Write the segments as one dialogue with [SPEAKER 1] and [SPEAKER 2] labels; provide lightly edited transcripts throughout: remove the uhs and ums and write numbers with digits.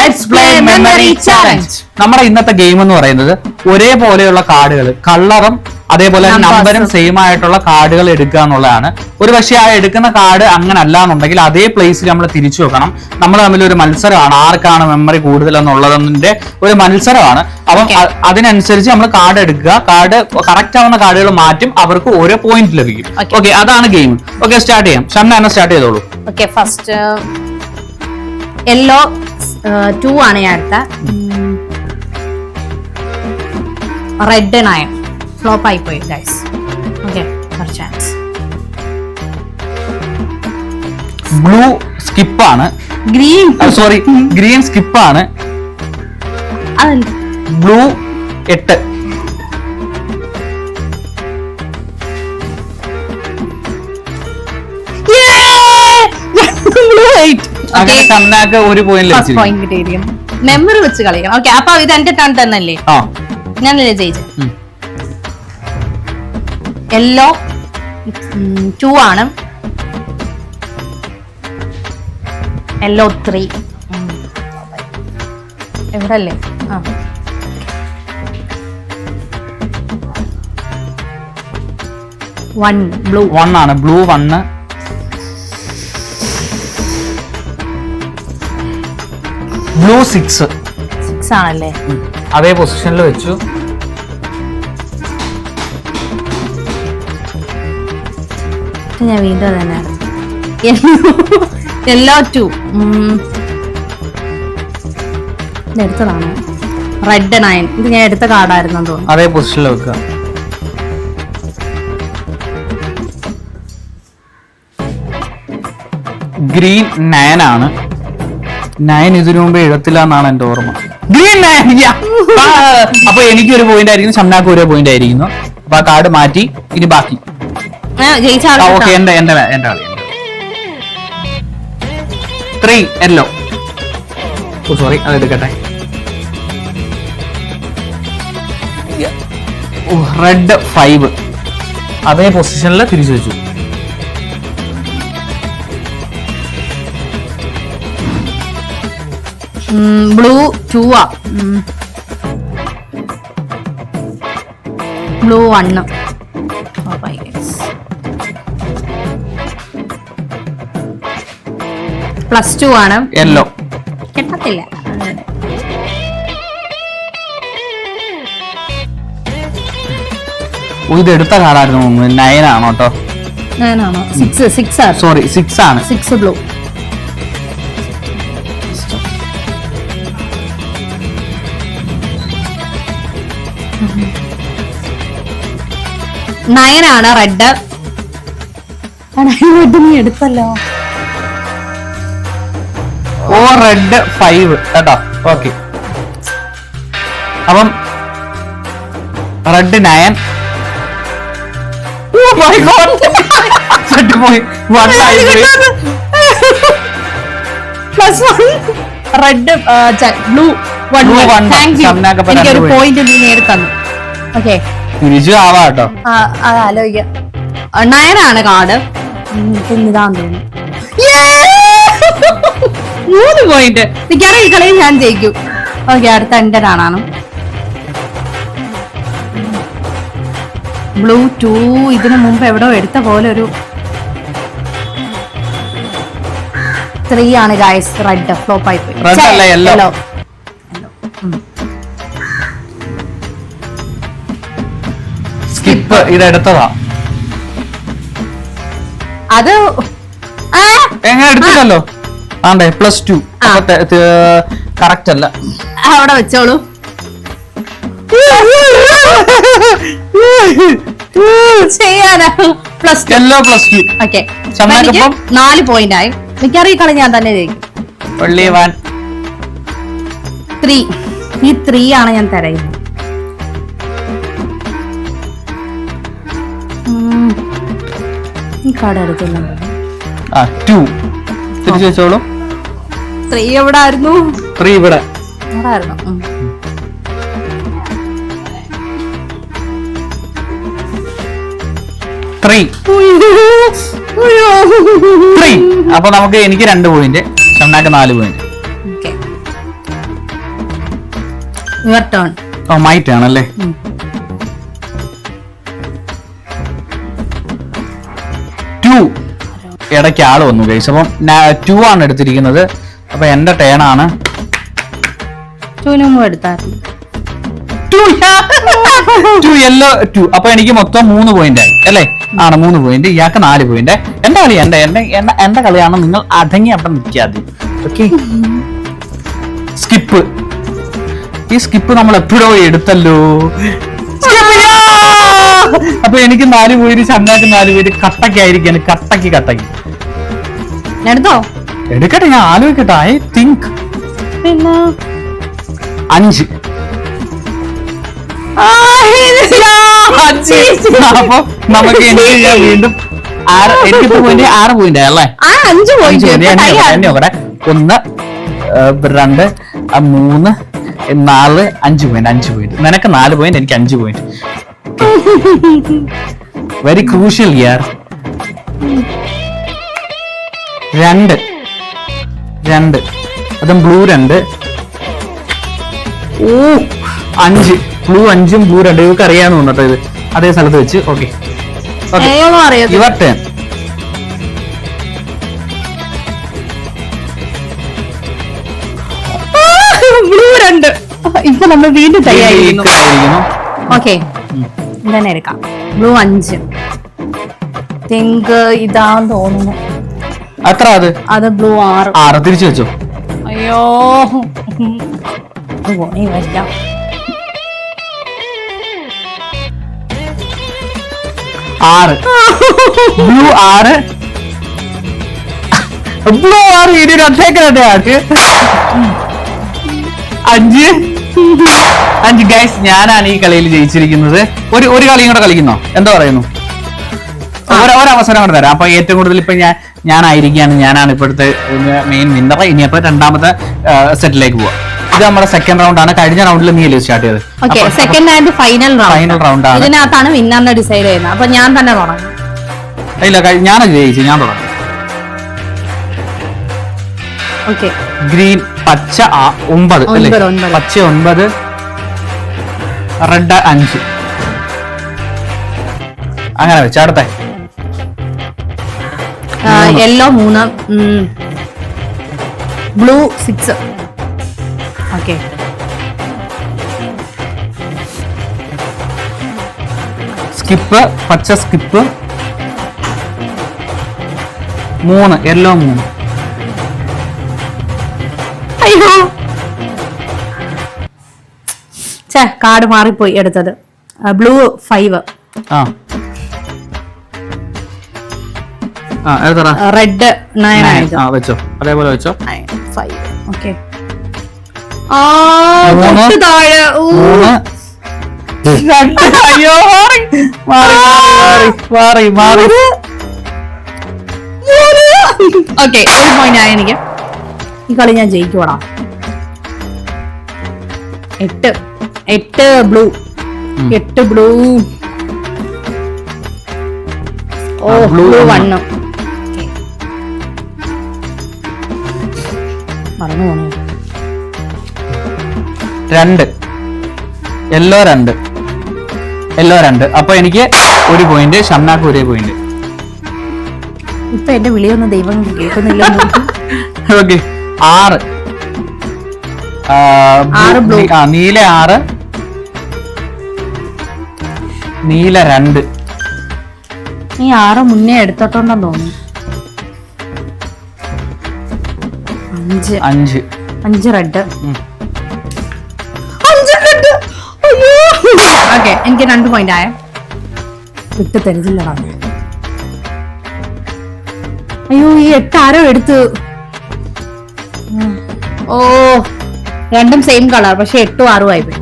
[SPEAKER 1] Let's play memory challenge. നമ്മുടെ ഇന്നത്തെ game എന്ന് പറയുന്നത് ഒരേപോലെയുള്ള കാർഡുകൾ, കളറും അതേപോലെ നമ്പറും സെയിം ആയിട്ടുള്ള കാർഡുകൾ എടുക്കുക എന്നുള്ളതാണ്. ഒരു പക്ഷേ ആ എടുക്കുന്ന കാർഡ് അങ്ങനെ അല്ല എന്നുണ്ടെങ്കിൽ അതേ പ്ലേസിൽ നമ്മൾ തിരിച്ചു വെക്കണം. നമ്മൾ തമ്മിൽ ഒരു മത്സരമാണ്, ആർക്കാണ് മെമ്മറി കൂടുതൽ എന്നുള്ളതിന്റെ ഒരു മത്സരമാണ്. അപ്പം അതിനനുസരിച്ച് നമ്മൾ കാർഡ് എടുക്കുക, കാർഡ് കറക്റ്റ് ആവുന്ന കാർഡുകൾ മാറ്റും, അവർക്ക് ഓരോ പോയിന്റ് ലഭിക്കും. ഓക്കെ, അതാണ് ഗെയിം. ഓക്കെ, സ്റ്റാർട്ട് ചെയ്യാം. ഷംന എന്നെ സ്റ്റാർട്ട് ചെയ്തോളൂ.
[SPEAKER 2] ഓക്കെ, ഫസ്റ്റ് യെല്ലോ 2 ആണ് ഞാൻ എടുത്ത. റെഡ് 9 ഫ്ലോപ്പ് ആയി പോയി guys. Okay, first chance.
[SPEAKER 1] Blue skip ആണ്.
[SPEAKER 2] ഗ്രീൻ
[SPEAKER 1] സോറി, ഗ്രീൻ സ്കിപ്പ് ആണ്. ബ്ലൂ 8. അങ്ങനെ ഷംനാക്ക് ഒരു പോയിന്റ്
[SPEAKER 2] മെമ്മറി വെച്ച് കളിക്കണം. ഓക്കെ, അപ്പൊ ഇത് എന്റെ ടൺ തന്നല്ലേ, ഞാനല്ലേ ജയിച്ചു. യെല്ലോ 2 ആണ്. യെല്ലോ 3 എവിടെ അല്ലേ? ബ്ലൂ
[SPEAKER 1] 1 ആണ്. ബ്ലൂ 1. ബ്ലൂ 6
[SPEAKER 2] ആണല്ലേ?
[SPEAKER 1] അതേ പൊസിഷനിൽ വെച്ചു.
[SPEAKER 2] ഞാൻ വീണ്ടും തന്നെ യെല്ലോ 2 എടുത്തതാണ്. റെഡ് 9 ഇത് ഞാൻ എടുത്ത കാർഡായിരുന്നു തോന്നുന്നു.
[SPEAKER 1] അതേ പൊസിഷനിൽ വെക്കുക. ഗ്രീൻ 9 ആണ്. 9 ഇതിനു മുമ്പ് എഴുത്തില്ല എന്നാണ് എന്റെ ഓർമ്മ. ഗ്രീൻ 9. അപ്പൊ എനിക്കൊരു പോയിന്റ് ആയിരിക്കുന്നു, ഷംനാക്ക് ഒരു പോയിന്റ് ആയിരിക്കുന്നു. അപ്പൊ ആ കാർഡ് മാറ്റി. ഇനി ബാക്കി ഓക്കെ, എന്റെ കളി. 3 യെല്ലോ. സോറി, അത് എടുക്കട്ടെ. റെഡ് 5 അതേ പൊസിഷനിൽ തിരിച്ചു വെച്ചു.
[SPEAKER 2] ബ്ലൂ 2 ബ്ലൂ 1 +2 ആണ്.
[SPEAKER 1] യെല്ലോ
[SPEAKER 2] കിട്ടത്തില്ല.
[SPEAKER 1] ഇത് എടുത്ത കാർഡായിരുന്നു. 9 ആണോ കേട്ടോ?
[SPEAKER 2] 9 ആണോ? 6
[SPEAKER 1] സോറി, 6 ആണ്.
[SPEAKER 2] 6 ബ്ലൂ. നയൻ ആണ്. റെഡ് നീ എടുത്തല്ലോ.
[SPEAKER 1] ഓ, റെഡ് 5 കേട്ടോ. ഓക്കെ, അപ്പം റെഡ് 9.
[SPEAKER 2] Red blue 1. എനിക്കൊരു പോയിന്റ് നീ നേടി തന്നു. ഓക്കെ,
[SPEAKER 1] തിരിച്ചു ആവാ കേട്ടോ.
[SPEAKER 2] ആലോചിക്കാം. 9 ആണ് കാർഡ്. ഇതാന്ന് തോന്നുന്നു. 3 പോയിന്റ്. മിക്കവാറും ഈ കളിയിൽ ഞാൻ ജയിക്കും. ഓക്കെ, അടുത്ത എന്റെ ആണ്. ബ്ലൂ 2 ഇതിനു മുമ്പ് എവിടോ എടുത്ത പോലെ ഒരു 3 ആണ് ഗൈസ്. റെഡ് ഫ്ലോപ്പ് ആയി പോയി.
[SPEAKER 1] Yellow skip. ഇത് എടുത്തതാ.
[SPEAKER 2] അത്
[SPEAKER 1] എങ്ങനെ എടുത്തില്ലല്ലോ. ആണ്ടേ +2 കറക്റ്റ് അല്ല.
[SPEAKER 2] അവിടെ വെച്ചോളൂ. ചെയ്യാനാ
[SPEAKER 1] യെല്ലോ +2.
[SPEAKER 2] ഓക്കെ, 4 പോയിന്റ് ആയി. മിക്കവാറും ഈ കളി ഞാൻ തന്നെ ജയിക്കും. 3 ഈ 3 ആണ് ഞാൻ തരയുന്നത്. ഈ കാർഡ് എടുക്കില്ല.
[SPEAKER 1] 2 തിരിച്ചു വെച്ചോളൂ.
[SPEAKER 2] 3 എവിടെ ആയിരുന്നു?
[SPEAKER 1] 3 ഇവിടെ
[SPEAKER 2] ആയിരുന്നു.
[SPEAKER 1] 3. അപ്പൊ നമുക്ക് എനിക്ക് 2 പോയിന്റ്, ഷംനാക്ക് 4 point.
[SPEAKER 2] Your turn.
[SPEAKER 1] Oh my turn അല്ലേ. ടു ഇടയ്ക്ക് ആള് വന്നു ഗൈസ്. അപ്പം 2 ആണ് എടുത്തിരിക്കുന്നത്. അപ്പൊ എന്റെ ടേൺ ആണ്.
[SPEAKER 2] 2 മുമ്പ് എടുത്തായിരുന്നു.
[SPEAKER 1] 2 യെല്ലോ 2. അപ്പൊ എനിക്ക് മൊത്തം 3 പോയിന്റ് ആയി അല്ലേ? ആണ് 3 പോയിന്റ്. ഇയാൾക്ക് 4 പോയിന്റ്. എന്റെ കളി എന്റെ കളിയാണ്. നിങ്ങൾ അടങ്ങി അവിടെ നിൽക്കാതെ. Okay, skip. ഈ സ്കിപ്പ് നമ്മൾ എപ്പോഴോ എടുത്തല്ലോ. അപ്പൊ എനിക്ക് 4 പോയിന്റ്, ചങ്ങാക്ക് 4 പോയിന്റ്. കട്ടക്കായിരിക്കാണ്. കട്ടക്ക്
[SPEAKER 2] എടുത്തോ?
[SPEAKER 1] എടുക്കട്ടെ, ഞാൻ ആലോചിക്കട്ടെ. ഐ തിങ്ക്
[SPEAKER 2] പിന്നെ
[SPEAKER 1] 5. അപ്പൊ നമുക്ക് എനിക്ക് വീണ്ടും 6 പോയിന്റ് 6 പോയിന്റ് അല്ലേ?
[SPEAKER 2] 5 പോയിന്റ്.
[SPEAKER 1] 1 2 3 4 5 പോയിന്റ്. നിനക്ക് 4 പോയിന്റ്, എനിക്ക് 5 പോയിന്റ്. വെരി ക്രൂഷ്യൽ യാർ. 2 അതും ബ്ലൂ 2. ഓ 5. ബ്ലൂ 5ഉം ബ്ലൂ 2. ഇവർക്ക് അറിയാന്ന് തോന്നട്ടോ ഇത് അതേ സ്ഥലത്ത് വെച്ച്. Okay, your turn.
[SPEAKER 2] ബ്ലൂ 2. ഇപ്പൊ നമ്മൾ വീണ്ടും തയ്യാറായിരിക്കുന്നു. ഓക്കെ, ഇതന്നെ എടുക്കാം. ബ്ലൂ 5. തിങ്ക് ഇതാന്ന് തോന്നുന്നു.
[SPEAKER 1] അത്ര
[SPEAKER 2] അത് ബ്ലൂ
[SPEAKER 1] 6 തിരിച്ചു വെച്ചോ.
[SPEAKER 2] അയ്യോ വരാം.
[SPEAKER 1] 6 ബ്ലൂ 6 ബ്ലൂ 6 ഇനി ഒറ്റേക്കട്ടെ ആൾക്ക് 5 ഗൈസ്. ഞാനാണ് ഈ കളിയിൽ ജയിച്ചിരിക്കുന്നത്. ഒരു കളിയും കൂടെ കളിക്കുന്നോ? എന്താ പറയുന്നു? ഒരവസരം കൂടെ തരാം. അപ്പൊ ഏറ്റവും കൂടുതൽ ഇപ്പൊ ഞാനായിരിക്കാണ്. ഞാനാണ് ഇപ്പോഴത്തെ മെയിൻ വിന്നർ. ഇനി അപ്പൊ രണ്ടാമത്തെ സെറ്റിലേക്ക് പോവാം. ഇത് നമ്മുടെ സെക്കൻഡ് റൗണ്ട് ആണ്. കഴിഞ്ഞ റൗണ്ടിൽ നീ സ്റ്റാർട്ട് ചെയ്തത്.
[SPEAKER 2] സെക്കൻഡ് ആൻഡ് ഫൈനൽ
[SPEAKER 1] റൗണ്ട് ആണ്.
[SPEAKER 2] ഇതിനകത്താണ് വിന്നറിനെ ഡിസൈഡ് ചെയ്യുന്നത്. അപ്പൊ ഞാൻ തന്നെ തുടങ്ങും.
[SPEAKER 1] ഇല്ല, ഞാനത് ജയിച്ചു. ഞാൻ തുടങ്ങും. ഗ്രീൻ പച്ച 9 അല്ലേ? പച്ച 9, റെഡ് 5. അങ്ങനെ വെച്ച അടുത്ത
[SPEAKER 2] യെല്ലോ 3, ബ്ലൂ 6. ഓക്കെ,
[SPEAKER 1] സ്കിപ്പ് പച്ച സ്കിപ്പ് 3, യെല്ലോ 3.
[SPEAKER 2] അയ്യോ കാർഡ് മാറിപ്പോയി. എടുത്തത് ബ്ലൂ 5. റെഡ് 9.
[SPEAKER 1] വെച്ചോ, അതേപോലെ വെച്ചോ.
[SPEAKER 2] 5. ഓക്കെ,
[SPEAKER 1] അയ്യോ മാറി.
[SPEAKER 2] ഓക്കെ, 1 പോയിന്റ് ആയി എനിക്ക്. ഈ കളി ഞാൻ ജയിക്കുവാടാ. 8 ബ്ലൂ. 8 ബ്ലൂ. ഓ ബ്ലൂ 1. മറന്നു പോണേ.
[SPEAKER 1] 2 യെല്ലോ 2. അപ്പൊ എനിക്ക് 1 പോയിന്റ്, ഷംനാക്ക് 1 പോയിന്റ്.
[SPEAKER 2] ഇപ്പൊ എന്റെ വിളിയൊന്നും ദൈവം കേൾക്കുന്നില്ല.
[SPEAKER 1] Okay, 6 blue. നീല 6, നീല 2.
[SPEAKER 2] ഈ 6 മുന്നേ എടുത്തിട്ടുണ്ടെന്ന് തോന്നുന്നു. 5 റെഡ്. ഓക്കെ, എനിക്ക് 2 പോയിന്റ് ആയ. വിട്ട് തരുന്നില്ലടാ. അയ്യോ, ഈ 8 ആരോ എടുത്ത്. ഓ, രണ്ടും സെയിം കളർ, പക്ഷെ 8ഉം 6ഉം ആയി പോയി.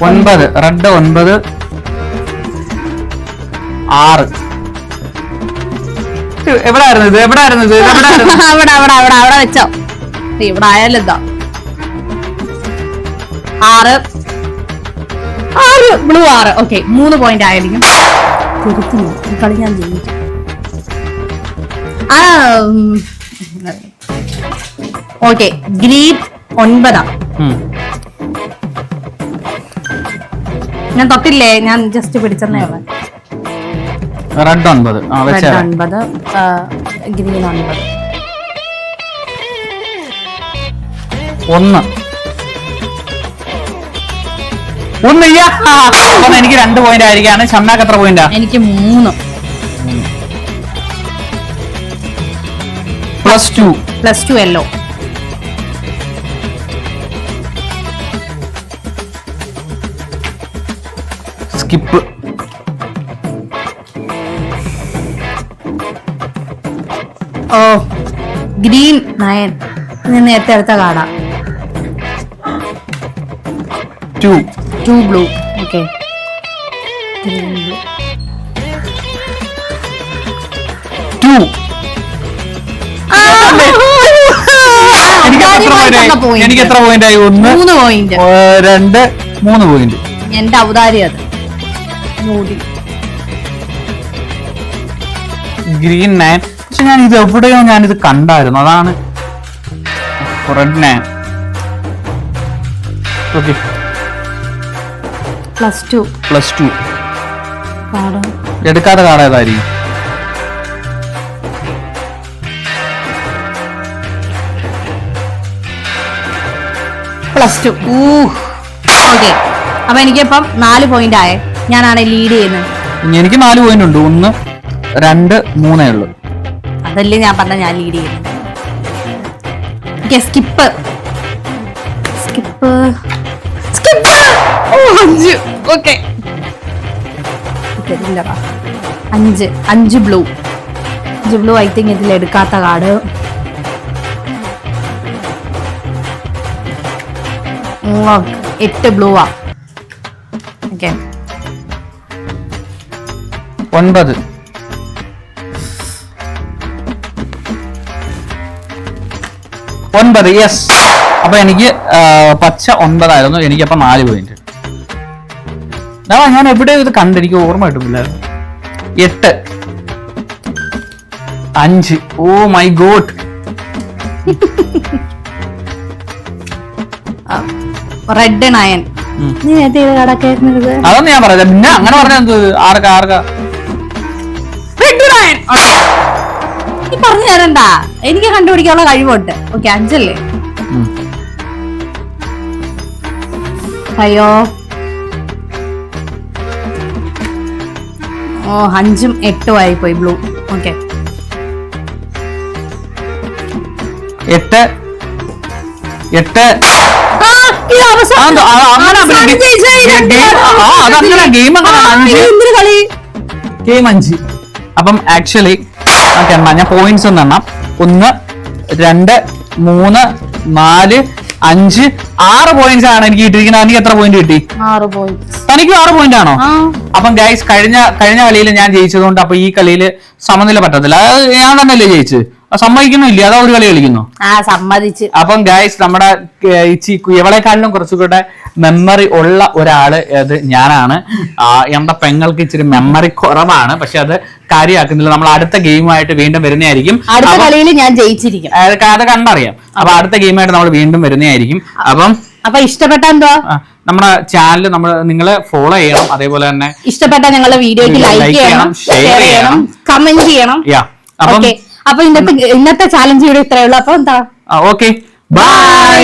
[SPEAKER 1] 9 റെഡ് 9, 6. എവിടായിരുന്നു ഇത്?
[SPEAKER 2] അവിടെ വെച്ചോ. ഇവിടെ ആയാലും എന്താ? 6 ബ്ലൂ 6. ഓക്കെ, 3 പോയിന്റ് ആയിരിക്കും. തിരുത്തുന്നു. ഈ കളി ഞാൻ ജയിക്കും. Okay green 9. ഞാൻ തൊട്ടില്ലേ, ഞാൻ ജസ്റ്റ് പിടിച്ചെന്നേ ഉള്ളു.
[SPEAKER 1] റെഡ് 9.
[SPEAKER 2] Red 9, green 9.
[SPEAKER 1] 1 അപ്പൊ എനിക്ക് 2 പോയിന്റ് ആയിരിക്കാണ്. ഷംനാക്ക് എത്ര പോയിന്റാ?
[SPEAKER 2] എനിക്ക് 3. +2 യെല്ലോ.
[SPEAKER 1] സ്കിപ്പ്.
[SPEAKER 2] ഓ ഗ്രീൻ 9. ഞാൻ നേരത്തെ എടുത്ത കാർഡാ. 2 ബ്ലൂ. Okay green blue.
[SPEAKER 1] 2. എനിക്ക് എത്ര പോയിന്റ് ആയി?
[SPEAKER 2] 3 പോയിന്റ്.
[SPEAKER 1] 2 3 പോയിന്റ്.
[SPEAKER 2] എന്റെ ഔദാര്യം അത്.
[SPEAKER 1] ഗ്രീൻ 9. പക്ഷെ ഞാൻ ഇത് എവിടെയോ ഞാനിത് കണ്ടായിരുന്നു, അതാണ്. റെഡ് 9. ഓക്കെ +2. എടുക്കാത്ത കാർഡ് ഏതായിരിക്കും?
[SPEAKER 2] +2. ഓക്കെ അപ്പൊ എനിക്കിപ്പം 4 പോയിന്റ് ആയേ. ഞാനാണ് ലീഡ് ചെയ്യുന്നത്.
[SPEAKER 1] എനിക്ക് 4 പോയിന്റ് ഉണ്ട്. 1 2 3 ഉള്ളു.
[SPEAKER 2] അതല്ലേ ഞാൻ പറഞ്ഞ ഞാൻ ലീഡ് ചെയ്യുന്നു. സ്കിപ്പ്. 5 ബ്ലൂ. ഐ തിങ്ക് ഇതിൽ എടുക്കാത്ത കാർഡ്. 8 ബ്ലൂവാ. ഓക്കെ
[SPEAKER 1] 9. യെസ്. അപ്പൊ എനിക്ക് പച്ച 9 ആയിരുന്നു. എനിക്കപ്പൊ 4 പോയിന്റ്. ഞാൻ എവിടെയോ ഇത് കണ്ടെനിക്ക് ഓർമ്മ കിട്ടുന്നില്ല. 8 5. Oh my god.
[SPEAKER 2] റെഡ് 9.
[SPEAKER 1] അതൊന്നും ഞാൻ പറയാം. പിന്നെ അങ്ങനെ പറഞ്ഞ ആർക്കാ
[SPEAKER 2] പറഞ്ഞു തരണ്ട, എനിക്ക് കണ്ടുപിടിക്കാനുള്ള കഴിവുണ്ട്. ഓക്കെ 5 അല്ലേ? അയ്യോ 5ഉം 8ഉം ആയിപ്പോയി ബ്ലൂ. ഓക്കെ
[SPEAKER 1] 8. ഗെയിം 5. അപ്പം ആക്ച്വലി ഞാൻ പോയിന്റ്സ് ഒന്ന് എണ്ണാം. 1 2 3 4 5 6 പോയിന്റ്സ് ആണ് എനിക്ക് കിട്ടിയിരിക്കുന്നത്. എനിക്ക് എത്ര പോയിന്റ് കിട്ടി?
[SPEAKER 2] 6 പോയിന്റ്.
[SPEAKER 1] തനിക്ക് 6 പോയിന്റ് ആണോ? അപ്പം ഗൈസ് കഴിഞ്ഞ കളിയിൽ ഞാൻ ജയിച്ചതുകൊണ്ട് അപ്പൊ ഈ കളിയിൽ സമനില പറ്റത്തില്ല. ഞാൻ തന്നെയല്ലേ ജയിച്ച്? സമ്മതിക്കുന്നില്ല, അതാ ഒരു കളി കളിക്കുന്നു.
[SPEAKER 2] സമ്മതിച്ച്.
[SPEAKER 1] അപ്പം ഗൈസ് നമ്മുടെ ഇവളെക്കാളിലും കുറച്ചുകൂടെ മെമ്മറി ഉള്ള ഒരാള് അത് ഞാനാണ്. എന്റെ പെങ്ങൾക്ക് ഇച്ചിരി മെമ്മറി കുറവാണ്, പക്ഷെ അത് കാര്യമാക്കുന്നില്ല. നമ്മൾ അടുത്ത ഗെയിമായിട്ട് വീണ്ടും വരുന്നതായിരിക്കും.
[SPEAKER 2] അടുത്ത കളിയിൽ ഞാൻ ജയിച്ചിരിക്കും,
[SPEAKER 1] അത് കണ്ടറിയാം. അപ്പൊ അടുത്ത ഗെയിമായിട്ട് നമ്മൾ വീണ്ടും വരുന്നതായിരിക്കും.
[SPEAKER 2] അപ്പൊ ഇഷ്ടപ്പെട്ട എന്തുവാ
[SPEAKER 1] നമ്മുടെ ചാനൽ നിങ്ങൾ ഫോളോ ചെയ്യണം. അതേപോലെ തന്നെ
[SPEAKER 2] ഇഷ്ടപ്പെട്ട ഞങ്ങളുടെ വീഡിയോയ്ക്ക് ലൈക്ക് ചെയ്യണം, ഷെയർ ചെയ്യണം, കമന്റ് ചെയ്യണം. അപ്പൊ ഇന്നത്തെ ചാലഞ്ച് ഇവിടെ ഇത്രയേ ഉള്ളൂ. അപ്പൊ എന്താ,
[SPEAKER 1] ഓക്കെ ബൈ.